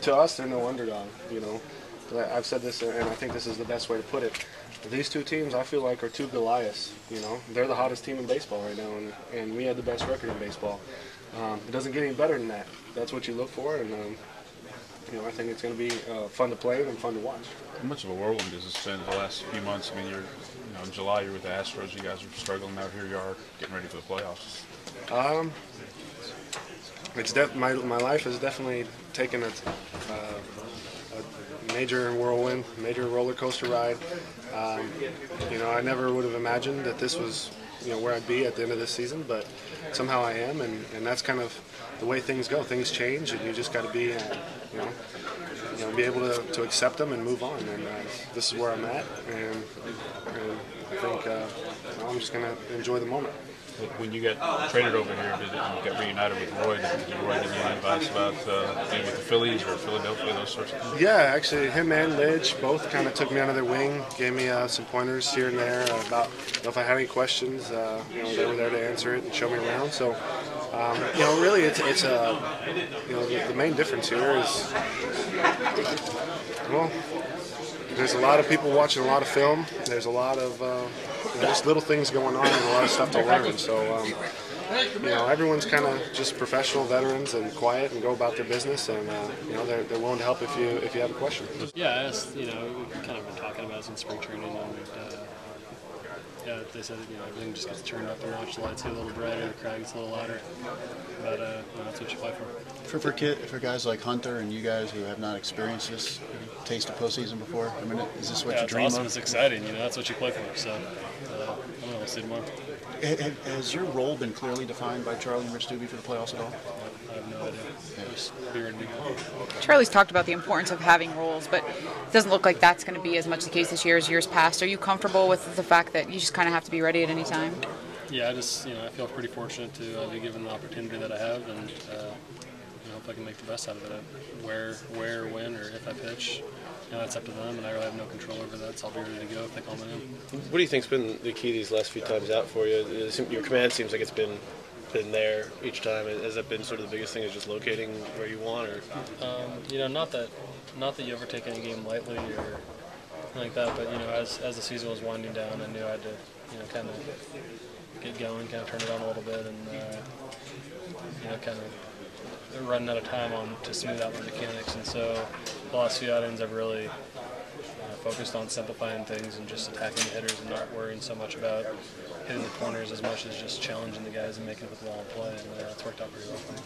To us, they're no underdog. You know, I've said this, and I think this is the best way to put it. These two teams, I feel like, are two Goliaths. You know, they're the hottest team in baseball right now, and we had the best record in baseball. It doesn't get any better than that. That's what you look for, and you know, I think it's going to be fun to play and fun to watch. How much of a whirlwind has this been the last few months? I mean, in July you're with the Astros. You guys are struggling. Now here you are getting ready for the playoffs. My life has definitely taken a major whirlwind, major roller coaster ride. You know, I never would have imagined that this was, you know, where I'd be at the end of this season, but somehow I am, and that's kind of the way things go. Things change, and you just got to be, be able to accept them and move on. And this is where I'm at, and I think I'm just going to enjoy the moment. When you get traded over here, did you get reunited with Roy? Did Roy give you any advice about being with the Phillies or Philadelphia, those sorts of things? Yeah, actually, him and Lidge both kind of took me under their wing, gave me some pointers here and there about if I had any questions. They were there to answer it and show me around. So, really, it's the main difference here is, well, there's a lot of people watching a lot of film. There's a lot of just little things going on and a lot of stuff to learn. So, everyone's kind of just professional veterans and quiet and go about their business, and they're willing to help if you have a question. Yeah, we've kind of been talking about it since spring training, and they said everything just gets turned up a notch. The lights get a little brighter, the crowd gets a little louder, but that's what you play for. For guys like Hunter and you guys who have not experienced this taste of postseason before, I mean, is this what you dream awesome. of? It's exciting. That's what you play for. So, we'll see tomorrow. Has your role been clearly defined by Charlie and Rich Doobie for the playoffs at all? I have no idea. Just be ready to go. Charlie's talked about the importance of having roles, but it doesn't look like that's going to be as much the case this year as years past. Are you comfortable with the fact that you just kind of have to be ready at any time? Yeah, I feel pretty fortunate to be given the opportunity that I have, and hope I can make the best out of it. Where, when, or if I pitch, that's up to them, and I really have no control over that, so I'll be ready to go if they call me in. What do you think's been the key these last few times out for you? Your command seems like it's been there each time. Has that been sort of the biggest thing, is just locating where you want, or? Not that you ever take any game lightly or anything like that, but as the season was winding down, I knew I had to kind of get going, kind of turn it on a little bit, and kind of running out of time to smooth out the mechanics. And so the last few outings I've really focused on simplifying things and just attacking the hitters and not worrying so much about hitting the corners as much as just challenging the guys and making it with the ball in play, and that's worked out pretty well for me.